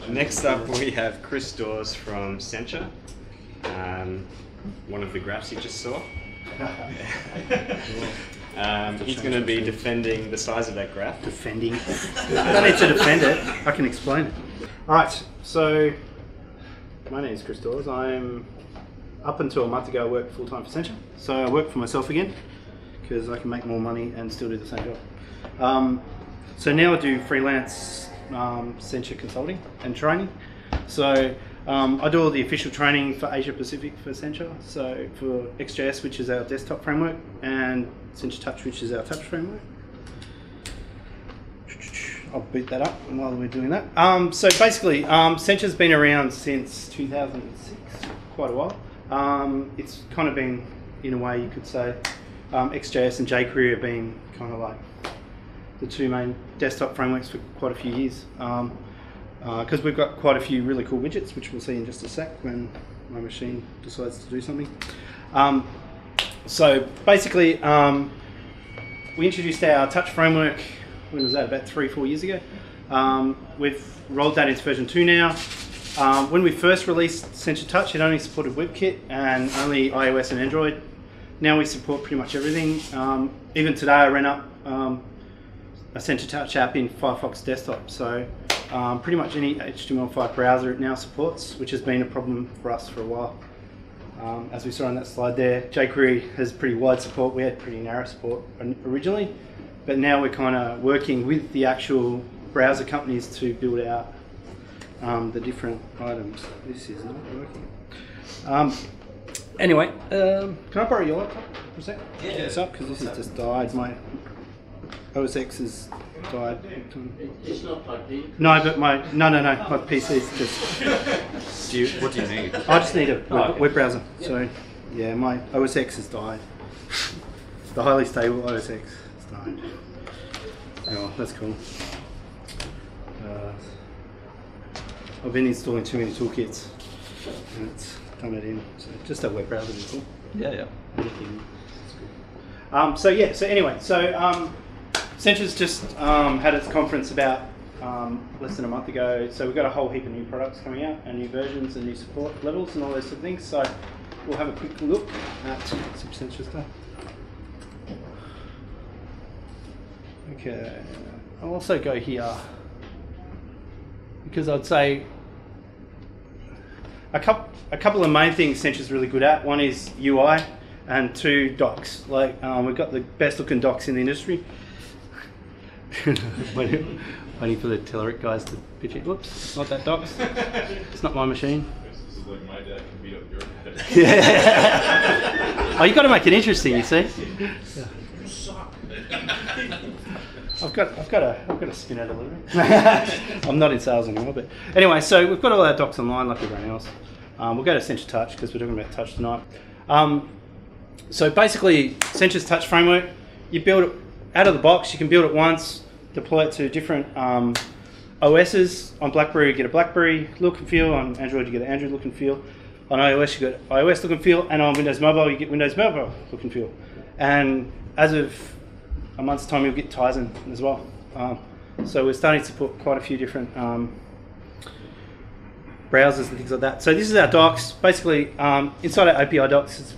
Next up we have Dawes from Sencha. One of the graphs you just saw. He's going to be defending the size of that graph. Defending? I don't need to defend it, I can explain it. Alright, so my name is Dawes. I'm, up until a month ago, I worked full time for Sencha. So I work for myself again, because I can make more money and still do the same job. So now I do freelance Sencha consulting and training. So I do all the official training for Asia Pacific for Sencha. So for XJS, which is our desktop framework, and Sencha Touch, which is our touch framework. I'll boot that up while we're doing that. So basically, Sencha's been around since 2006, quite a while. It's kind of been, in a way you could say, XJS and JQuery have been kind of like the two main desktop frameworks for quite a few years. Because we've got quite a few really cool widgets, which we'll see in just a sec when my machine decides to do something. So basically, we introduced our touch framework, when was that, about 3-4 years ago. We've rolled that into version 2 now. When we first released Sencha Touch, it only supported WebKit and only iOS and Android. Now we support pretty much everything. Even today I ran up a Sencha Touch app in Firefox desktop. So pretty much any HTML5 browser it now supports, which has been a problem for us for a while. As we saw on that slide there, jQuery has pretty wide support. We had pretty narrow support originally, but now we're kind of working with the actual browser companies to build out the different items. This is not working. Anyway, can I borrow your laptop for a sec? Yeah. Get this up, because this has just died. My OS X has died. It's not plugged in? No, but my PC's just... What do you need? I just need a web browser. Yep. So, yeah, my OS X has died. The highly stable OS X has died. Oh, that's cool. I've been installing too many toolkits, and it's done it in. So just a web browser is cool. Yeah. So anyway, Sencha's just had its conference about less than a month ago. So we've got a whole heap of new products coming out, and new versions, and new support levels, and all those sort of things. So we'll have a quick look at some Sencha stuff. Okay, I'll also go here, because I'd say a couple of main things Sencha's really good at. One is UI, and 2, docs. Like we've got the best looking docs in the industry. Waiting for the Telerik guys to pitch it. Whoops, not that docs. It's not my machine. This is like my dad can beat up your dad. Yeah. Oh, you got to make it interesting, you see. You suck. I've got to spin out a little bit. I'm not in sales anymore, but anyway. So we've got all our docs online like everyone else. We'll go to Sencha Touch because we're talking about Touch tonight. So basically, Sencha's Touch framework, you build it out of the box. You can build it once, deploy it to different OSs. On BlackBerry, you get a BlackBerry look and feel. On Android, you get an Android look and feel. On iOS, you get iOS look and feel. And on Windows Mobile, you get Windows Mobile look and feel. And as of a month's time, you'll get Tizen as well. So we're starting to support quite a few different browsers and things like that. So this is our docs. Basically, inside our API docs,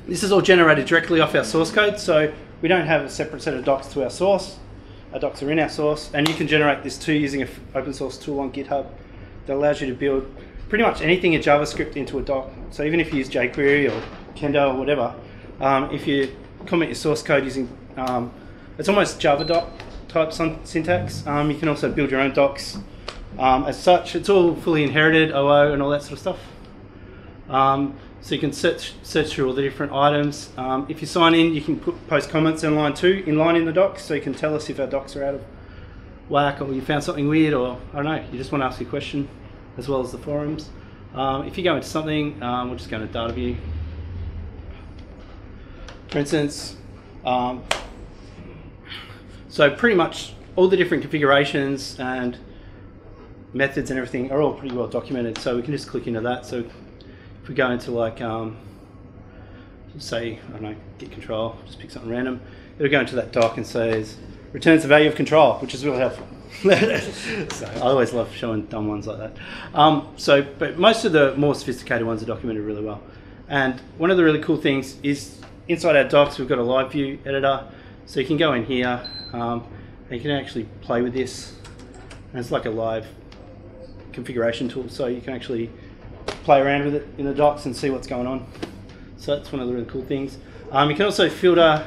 this is all generated directly off our source code. So we don't have a separate set of docs to our source. Our docs are in our source, and you can generate this too using an open source tool on GitHub that allows you to build pretty much anything in JavaScript into a doc. So even if you use jQuery or Kendo or whatever, if you comment your source code using, it's almost Java doc type syntax. You can also build your own docs. As such, it's all fully inherited, OO and all that sort of stuff. So you can search through all the different items. If you sign in, you can post comments in line 2, in the docs, so you can tell us if our docs are out of whack, or you found something weird, or I don't know, you just want to ask a question, as well as the forums. If you go into something, we'll just go into data view. For instance, so pretty much all the different configurations and methods and everything are all pretty well documented, so we can just click into that. So if we go into like, say, I don't know, git control, just pick something random, it'll go into that doc and says, returns the value of control, which is really helpful. So I always love showing dumb ones like that. But most of the more sophisticated ones are documented really well. And one of the really cool things is inside our docs, we've got a live view editor. So you can go in here and you can actually play with this. And it's like a live configuration tool. So you can actually play around with it in the docs and see what's going on. So that's one of the really cool things. You can also filter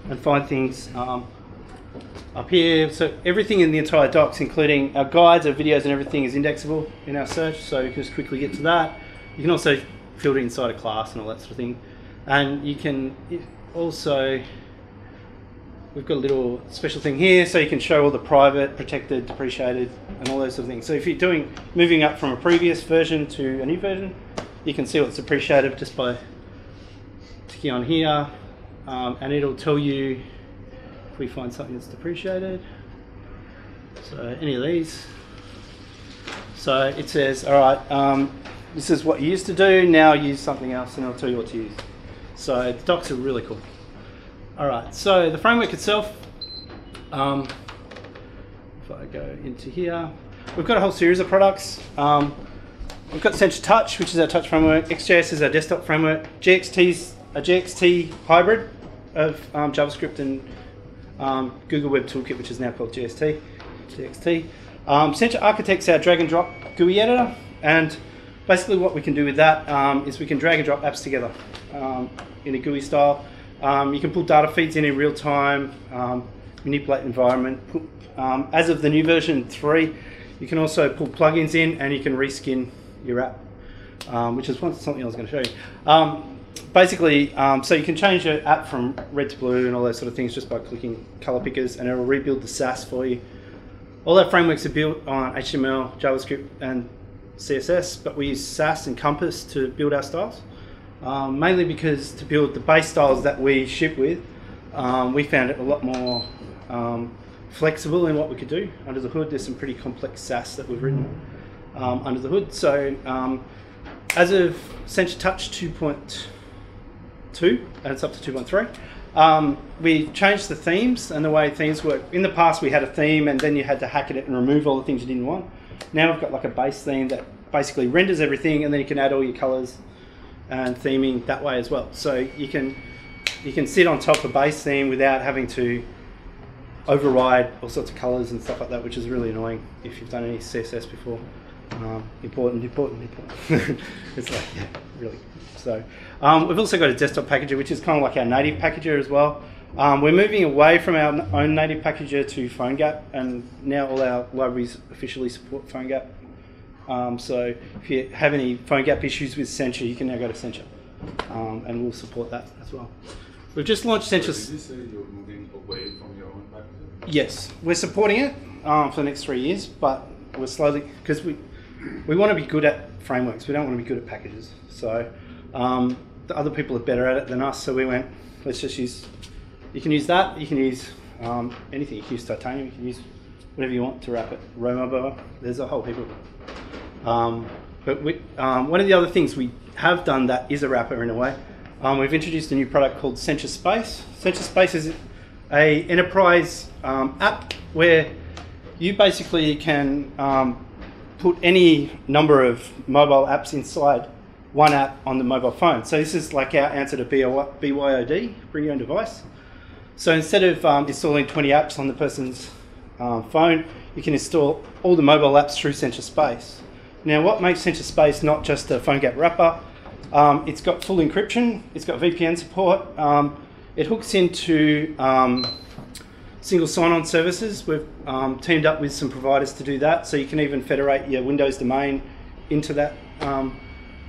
and find things up here. So everything in the entire docs, including our guides, our videos and everything, is indexable in our search. So you can just quickly get to that. You can also filter inside a class and all that sort of thing. And you can also, we've got a little special thing here, so you can show all the private, protected, depreciated, and all those sort of things. So if you're moving up from a previous version to a new version, you can see what's depreciated just by ticking on here, and it'll tell you if we find something that's depreciated. So any of these. So it says, all right, this is what you used to do, now use something else, and it'll tell you what to use. So the docs are really cool. All right, so the framework itself, if I go into here, we've got a whole series of products. We've got Sencha Touch, which is our touch framework. XJS is our desktop framework. GXT's a GXT hybrid of JavaScript and Google Web Toolkit, which is now called GXT. Sencha Architect's our drag and drop GUI editor, and basically what we can do with that is we can drag and drop apps together in a GUI style. You can pull data feeds in real time, manipulate the environment. As of the new version 3, you can also pull plugins in and you can reskin your app, which is something I was going to show you. Basically, so you can change your app from red to blue and all those sort of things just by clicking color pickers, and it will rebuild the Sass for you. All our frameworks are built on HTML, JavaScript, and CSS, but we use Sass and Compass to build our styles. Mainly because to build the base styles that we ship with, we found it a lot more flexible in what we could do. Under the hood, there's some pretty complex Sass that we've written under the hood. So as of Sencha Touch 2.2, and it's up to 2.3, we changed the themes and the way themes work. In the past, we had a theme and then you had to hack it and remove all the things you didn't want. Now we've got like a base theme that basically renders everything, and then you can add all your colors and theming that way as well. So you can sit on top of base theme without having to override all sorts of colors and stuff like that, which is really annoying if you've done any CSS before. Important. It's like, yeah, really. So we've also got a desktop packager, which is kind of like our native packager as well. We're moving away from our own native packager to PhoneGap, and now all our libraries officially support PhoneGap. So if you have any PhoneGap issues with Sencha, you can now go to Sencha, and we'll support that as well. We've just launched Sencha. Did you say you're moving away from your own packager? Yes, we're supporting it for the next 3 years, but we're slowly, because we want to be good at frameworks. We don't want to be good at packages. So the other people are better at it than us. So we went, let's just use. You can use that. You can use anything. You can use Titanium. You can use whatever you want to wrap it. Romobo. There's a whole heap of it. But one of the other things we have done that is a wrapper in a way, we've introduced a new product called Centerspace. Centerspace is a enterprise app where you basically can put any number of mobile apps inside one app on the mobile phone. So this is like our answer to BYOD, bring your own device. So instead of installing 20 apps on the person's phone, you can install all the mobile apps through Centerspace. Now, what makes Centerspace not just a PhoneGap wrapper? It's got full encryption, it's got VPN support, it hooks into single sign-on services. We've teamed up with some providers to do that, so you can even federate your Windows domain into that.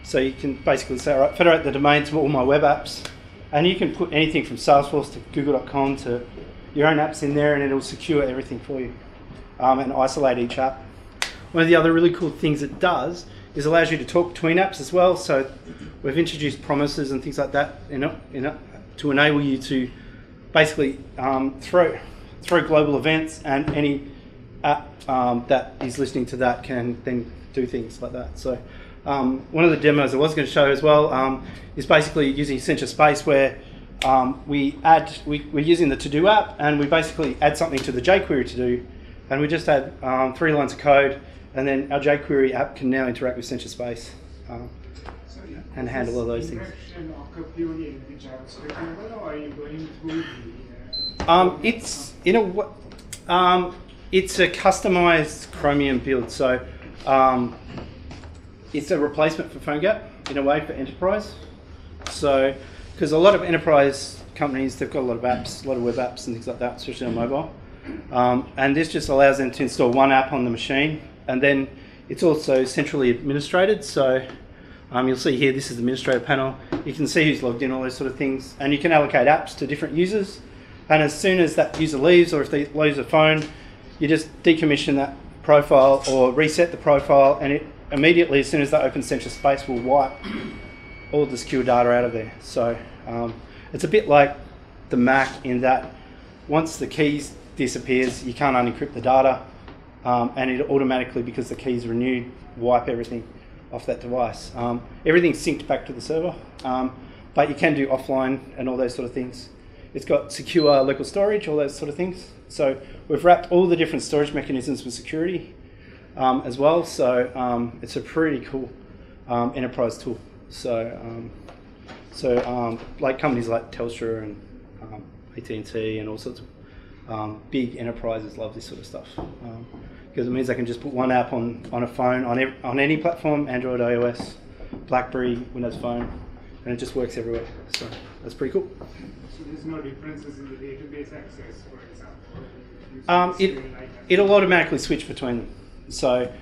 So you can basically say, all right, federate the domain to all my web apps, and you can put anything from Salesforce to Google.com to your own apps in there, and it'll secure everything for you and isolate each app. One of the other really cool things it does is allows you to talk between apps as well. So we've introduced promises and things like that to enable you to basically throw global events, and any app that is listening to that can then do things like that. So one of the demos I was going to show as well is basically using Centerspace, where we're using the to-do app, and we basically add something to the JQuery to do, And we just had 3 lines of code, and then our JQuery app can now interact with Centerspace and handle all those things. Occur purely in the JavaScript level, or are you going through it's a customized Chromium build, so it's a replacement for PhoneGap in a way for enterprise. So, because a lot of enterprise companies, they've got a lot of apps, a lot of web apps and things like that, especially on mobile. And this just allows them to install one app on the machine, and then it's also centrally administrated. So you'll see here, this is the administrator panel. You can see who's logged in, all those sort of things, and you can allocate apps to different users. And as soon as that user leaves, or if they lose a phone, you just decommission that profile or reset the profile, and it immediately, as soon as that opens Centerspace, will wipe all the secure data out of there. So it's a bit like the Mac in that once the keys disappears, you can't unencrypt the data, and it automatically, because the keys are renewed, wipe everything off that device. Everything's synced back to the server, but you can do offline and all those sort of things. It's got secure local storage, all those sort of things. So we've wrapped all the different storage mechanisms with security as well. So it's a pretty cool enterprise tool. So like companies like Telstra and AT&T and all sorts of big enterprises love this sort of stuff because it means they can just put one app on a phone on any platform, Android, iOS, BlackBerry, Windows Phone, and it just works everywhere. So that's pretty cool. So there's no differences in the database access, for example? It'll automatically switch between them. So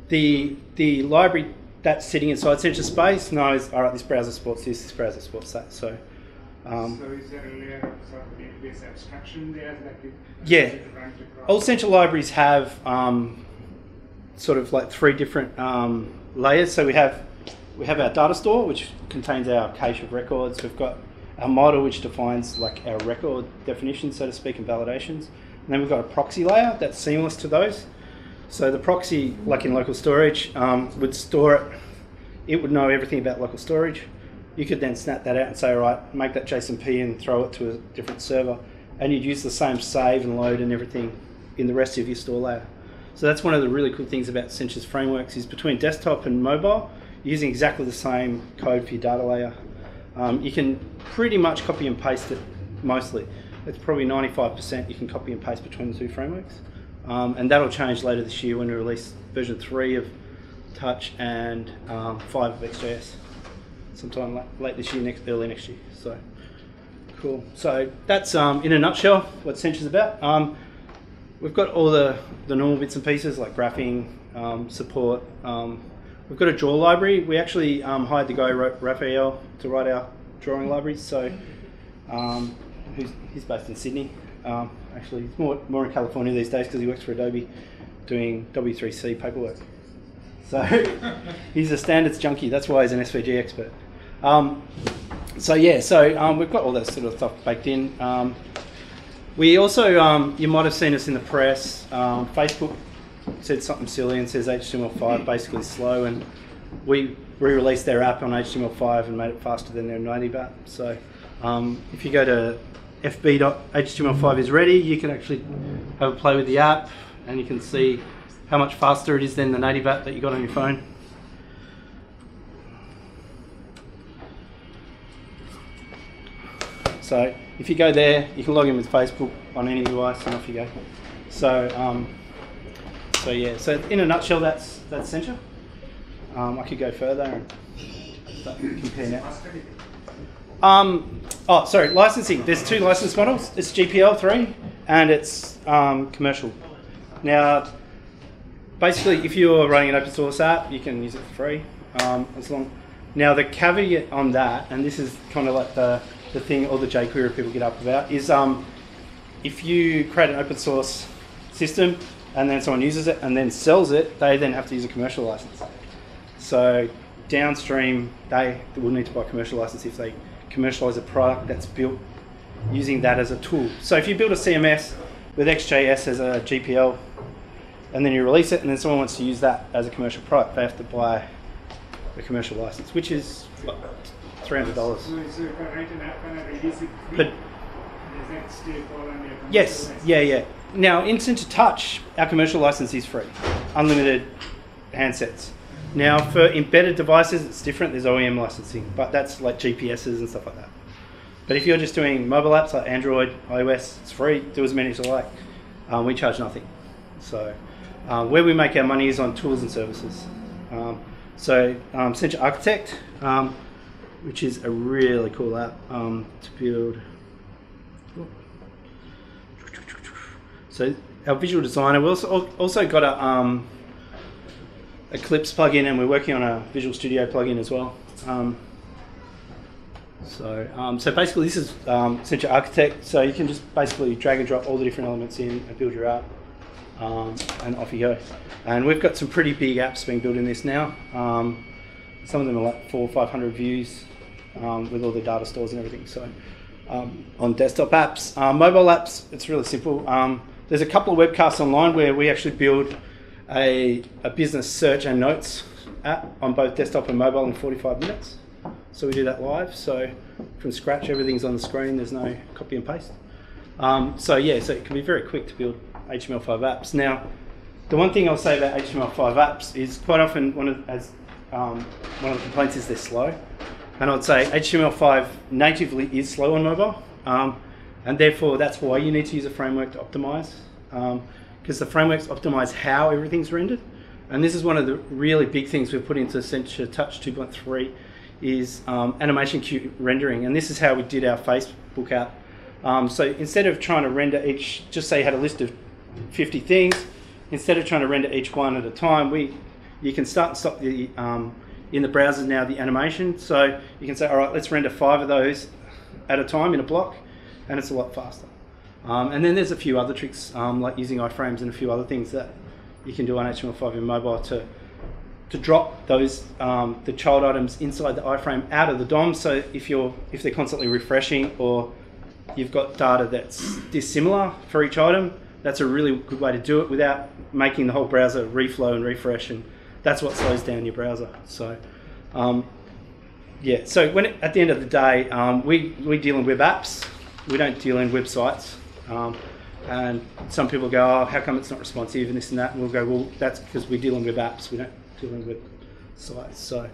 the library that's sitting inside Centerspace knows, all right, this browser supports this browser supports that. So is there a layer of sort of database abstraction there that you run across? All Sencha libraries have sort of like 3 different layers. So we have our data store, which contains our cache of records. We've got our model, which defines like our record definitions, so to speak, and validations. And then we've got a proxy layer that's seamless to those. So the proxy, like in local storage, would store it. It would know everything about local storage. You could then snap that out and say, all right, make that JSONP and throw it to a different server. And you'd use the same save and load and everything in the rest of your store layer. So that's one of the really cool things about Sencha's frameworks is between desktop and mobile, you're using exactly the same code for your data layer. You can pretty much copy and paste it mostly. It's probably 95% you can copy and paste between the 2 frameworks. And that'll change later this year when we release version 3 of Touch and 5 of XJS. Sometime late this year, early next year. So cool. So that's in a nutshell what Sencha's about. We've got all the normal bits and pieces like graphing, support. We've got a draw library. We actually hired the guy Raphael to write our drawing libraries. So he's based in Sydney. Actually, he's more in California these days because he works for Adobe doing W3C paperwork. So he's a standards junkie. That's why he's an SVG expert. We've got all that sort of stuff baked in. We also, you might have seen us in the press, Facebook said something silly and says HTML5 basically slow, and we re-released their app on HTML5 and made it faster than their native app. So if you go to fb.html5 is ready, you can actually have a play with the app and you can see how much faster it is than the native app that you got on your phone. So if you go there, you can log in with Facebook on any device and off you go. So so in a nutshell, that's Sencha. I could go further and start compare now. Licensing. There's 2 license models. It's GPL3 and it's commercial. Now, basically, if you're running an open source app, you can use it for free. Now, the caveat on that, and this is kind of like the thing all the JQuery people get up about, is if you create an open source system and then someone uses it and then sells it, they then have to use a commercial license. So downstream, they will need to buy a commercial license if they commercialize a product that's built using that as a tool. So if you build a CMS with XJS as a GPL and then you release it and then someone wants to use that as a commercial product, they have to buy a commercial license, which is $300. So if I write an app and I release it free, But does that still fall under commercial yes, license? yeah. now in Sencha Touch, our commercial license is free, unlimited handsets. Now for embedded devices, it's different. There's OEM licensing, but that's like GPSs and stuff like that. But if you're just doing mobile apps like Android, iOS, it's free. Do as many as you like. We charge nothing. So where we make our money is on tools and services. Sencha Architect, which is a really cool app to build. So our visual designer, we also got a Eclipse plugin, and we're working on a Visual Studio plugin as well. So basically this is Sencha Architect, so you can just basically drag and drop all the different elements in and build your app, and off you go. And we've got some pretty big apps being built in this now. Some of them are like 400 or 500 views with all the data stores and everything. So on desktop apps, mobile apps, it's really simple. There's a couple of webcasts online where we actually build a business search and notes app on both desktop and mobile in 45 minutes. So we do that live. So from scratch, everything's on the screen. There's no copy and paste. So it can be very quick to build HTML5 apps. Now, the one thing I'll say about HTML5 apps is quite often one of the complaints is they're slow. And I'd say HTML5 natively is slow on mobile. And therefore, that's why you need to use a framework to optimize. Because the frameworks optimize how everything's rendered. And this is one of the really big things we've put into Sencha Touch 2.3 is animation queue rendering. And this is how we did our Facebook app. So instead of trying to render each, just say you had a list of 50 things, instead of trying to render each one at a time, you can start and stop the in the browser now the animation. So you can say, all right, let's render 5 of those at a time in a block, and it's a lot faster. And then there's a few other tricks like using iframes and a few other things that you can do on HTML5 in mobile to drop those the child items inside the iframe out of the DOM. So if they're constantly refreshing, or you've got data that's dissimilar for each item, that's a really good way to do it without making the whole browser reflow and refresh, and that's what slows down your browser. So so at the end of the day, we deal in web apps, we don't deal in websites. And some people go, oh, how come it's not responsive and this and that? And we'll go, well, that's because we deal in web apps, we don't deal in web sites. So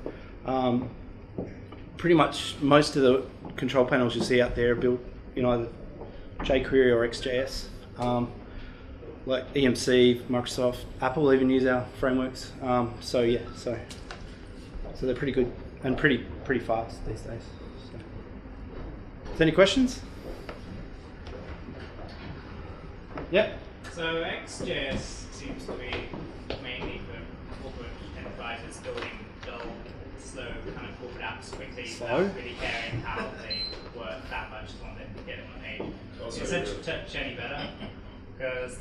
pretty much most of the control panels you see out there are built in either JQuery or XJS. Like EMC, Microsoft, Apple even use our frameworks. So they're pretty good and pretty fast these days. So. Is there any questions? Yep. So XJS seems to be mainly for corporate enterprises building dull, slow kind of corporate apps quickly without really caring how they work that much to want to get it on a page. Is Sencha Touch any better? Because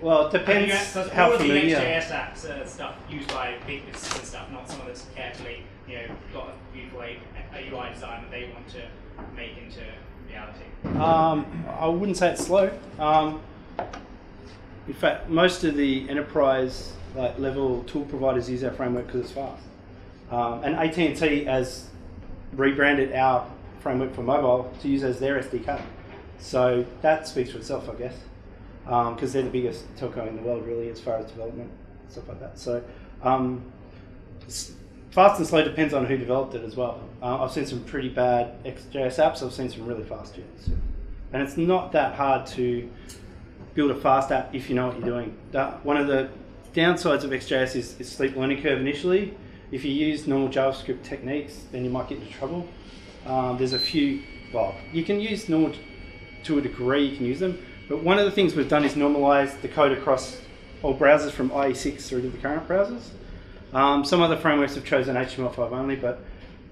well, it depends how familiar. All of the XJS apps stuff used by big businesses and stuff, not some of that's carefully, got a beautiful UI design that they want to make into reality. I wouldn't say it's slow. In fact, most of the enterprise level tool providers use our framework because it's fast. And AT&T has rebranded our framework for mobile to use as their SDK. So that speaks for itself, I guess, because they're the biggest telco in the world, really, as far as development, stuff like that. So fast and slow depends on who developed it as well. I've seen some pretty bad XJS apps. I've seen some really fast ones. And it's not that hard to build a fast app if you know what you're doing. One of the downsides of XJS is steep learning curve initially. If you use normal JavaScript techniques, then you might get into trouble. There's a few, well, you can use normal to a degree, you can use them, but one of the things we've done is normalize the code across all browsers from IE6 through to the current browsers. Some other frameworks have chosen HTML5 only, but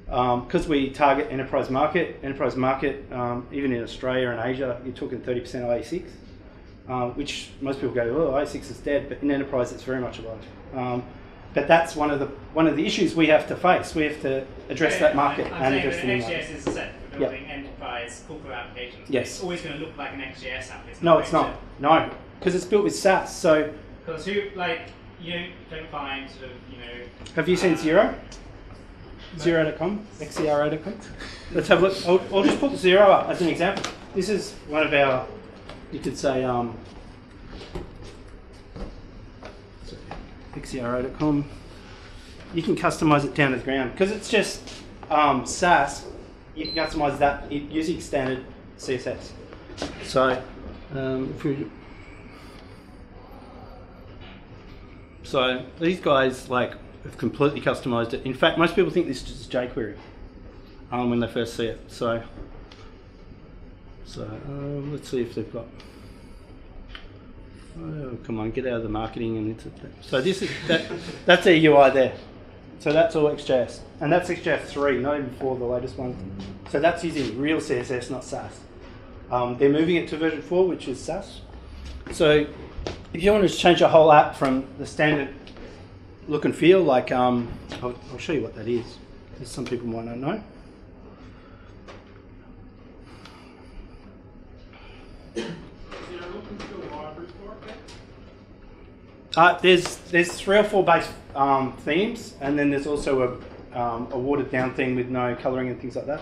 because we target enterprise market, even in Australia and Asia, you're talking 30% IE6, which most people go, oh, IE6 is dead, but in enterprise it's very much alive. But that's one of the issues we have to face. We have to address that market and address the new market. XJS is set for building enterprise corporate applications. Yes. It's always going to look like an XJS app, isn't it? No, it's not. No, because it's built with SAS. So. Because you don't find sort of, Have you seen Zero? Zero.com? XZero.com? Let's have a look. I'll just put Zero up as an example. This is one of our, you could say, So, xero.com. You can customize it down to the ground because it's just Sass. You can customize that using standard CSS. So, so these guys like have completely customized it. In fact, most people think this is just jQuery when they first see it. So let's see if they've got. Oh, come on, get out of the marketing and into that. So this is that's their UI there. So that's all XJS, and that's XJS 3, not even 4, the latest one. So that's using real CSS, not Sass. They're moving it to version 4, which is Sass. So if you want to change a whole app from the standard look and feel, like I'll show you what that is, because some people might not know. There's 3 or 4 base themes, and then there's also a watered down theme with no colouring and things like that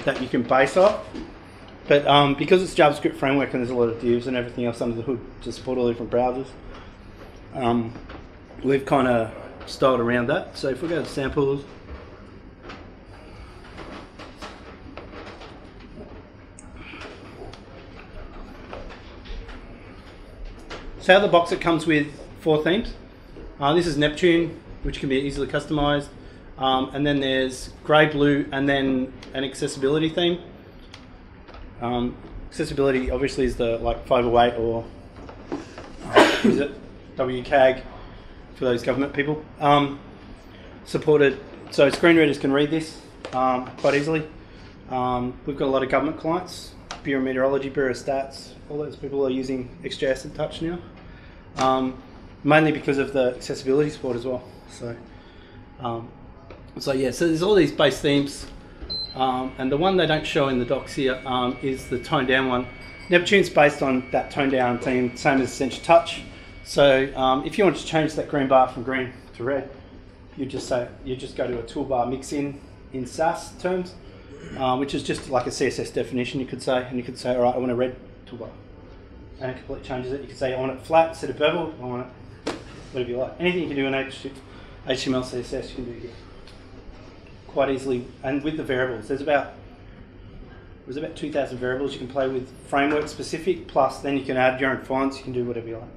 that you can base off. But because it's JavaScript framework and there's a lot of divs and everything else under the hood to support all different browsers, we've kind of styled around that. So if we go to samples, so out of the box it comes with 4 themes. This is Neptune, which can be easily customized, and then there's grey, blue, and then an accessibility theme. Accessibility obviously is the like 508 or is it WCAG for those government people. Supported, so screen readers can read this quite easily. We've got a lot of government clients, Bureau of Meteorology, Bureau of Stats, all those people are using XJS and Touch now. Mainly because of the accessibility support as well. So, so there's all these base themes, and the one they don't show in the docs here is the toned down one. Neptune's based on that toned down theme, same as Sencha Touch. So if you want to change that green bar from green to red, you just go to a toolbar mix in Sass terms, which is just like a CSS definition, you could say, and you could say, all right, I want a red toolbar. And it completely changes it. You can say I want it flat instead of bevel, I want it whatever you like. Anything you can do in HTML, CSS, you can do here quite easily. And with the variables, there's about 2,000 variables you can play with, framework specific, plus then you can add your own fonts, you can do whatever you like.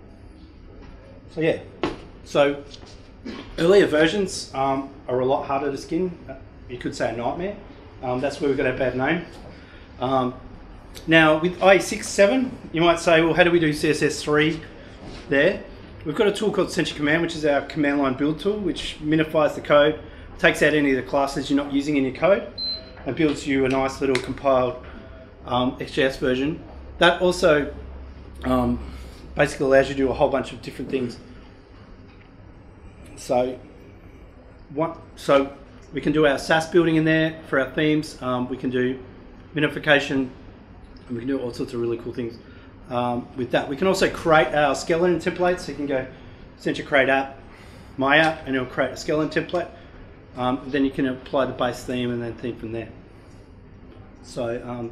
So yeah, so earlier versions are a lot harder to skin. You could say a nightmare. That's where we got our bad name. Now with IE6, 7, you might say, well, how do we do CSS 3 there? We've got a tool called Sencha Command, which is our command line build tool, which minifies the code, takes out any of the classes you're not using in your code, and builds you a nice little compiled XJS version. That also basically allows you to do a whole bunch of different things. So we can do our Sass building in there for our themes. We can do minification, and we can do all sorts of really cool things with that. We can also create our skeleton templates. So you can go Sencha create app, my app, and it'll create a skeleton template. Then you can apply the base theme and then theme from there. So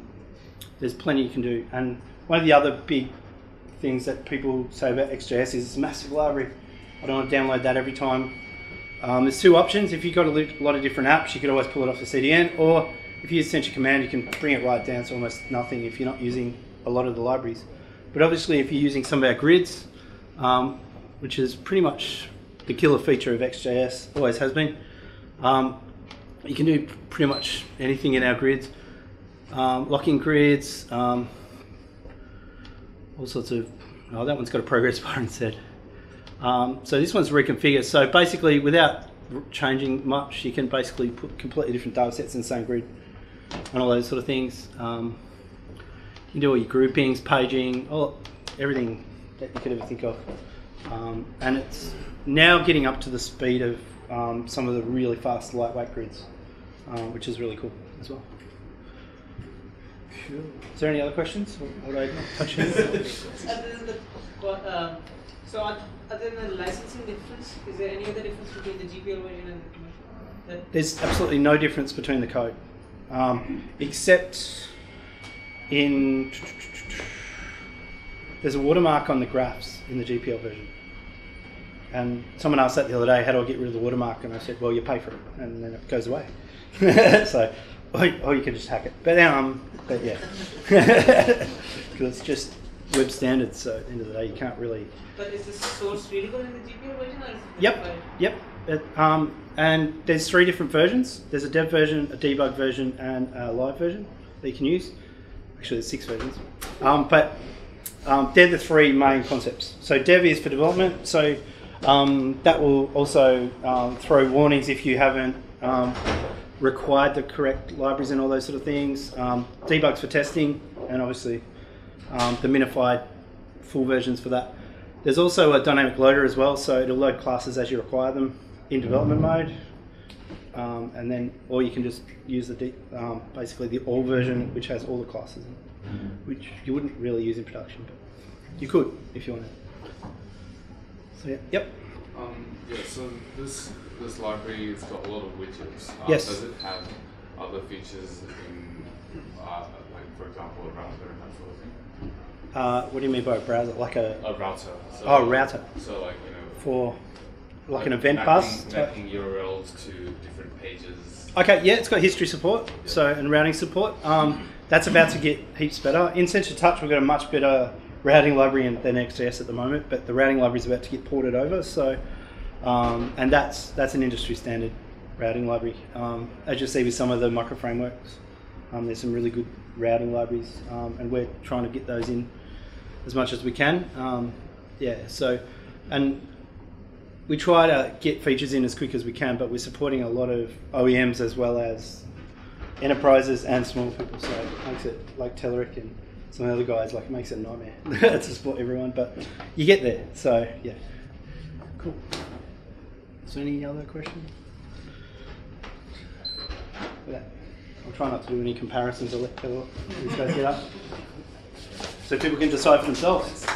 there's plenty you can do. And one of the other big things that people say about XJS is it's a massive library. I don't want to download that every time. There's 2 options. If you've got a lot of different apps, you could always pull it off the CDN, or if you use Sencha Command, you can bring it right down to almost nothing if you're not using a lot of the libraries. But obviously, if you're using some of our grids, which is pretty much the killer feature of XJS, always has been, you can do pretty much anything in our grids. Locking grids, all sorts of, oh, that one's got a progress bar instead. So this one's reconfigured. So basically, without changing much, you can basically put completely different data sets in the same grid and all those sort of things. You can do all your groupings, paging, everything that you could ever think of. And it's now getting up to the speed of some of the really fast lightweight grids, which is really cool as well. Sure. Is there any other questions? What I touch on? So other than the licensing difference, is there any other difference between the GPL version and the commercial? There's absolutely no difference between the code, except in there's a watermark on the graphs in the GPL version. And someone asked that the other day, how do I get rid of the watermark? And I said, well, you pay for it, and then it goes away. So, or you can just hack it. But yeah, because it's just web standards. So at the end of the day, you can't really. But is the source readable in the GPL version, or is it Yep. And there's 3 different versions. There's a dev version, a debug version, and a live version that you can use. Actually, there's 6 versions. But they're the 3 main concepts. So dev is for development. So that will also throw warnings if you haven't required the correct libraries and all those sort of things. Debugs for testing, and obviously the minified full versions for that. There's also a dynamic loader as well, so it'll load classes as you require them in development mode, and then, or you can just use the basically the all version, which has all the classes in it, which you wouldn't really use in production, but you could if you wanted. So yeah, yep. Yeah. So this library has got a lot of widgets. Yes. Does it have other features in, like for example, a browser and that sort of thing? What do you mean by a browser? Like a router. So a router. So like for like an event bus. Mapping URLs to different pages. Okay, yeah, it's got history support, so and routing support. That's about to get heaps better. In Sencha Touch, we've got a much better routing library than XJS at the moment, but the routing library is about to get ported over. So, and that's an industry standard routing library. As you see with some of the micro frameworks, there's some really good routing libraries, and we're trying to get those in as much as we can. Yeah, so, and we try to get features in as quick as we can, but we're supporting a lot of OEMs as well as enterprises and small people, so it makes it, like Telerik and some of the other guys, like it makes it a nightmare to support everyone, but you get there, so yeah. Cool. Is there any other questions? Yeah. I'll try not to do any comparisons, I'll let these guys get up, so people can decide for themselves.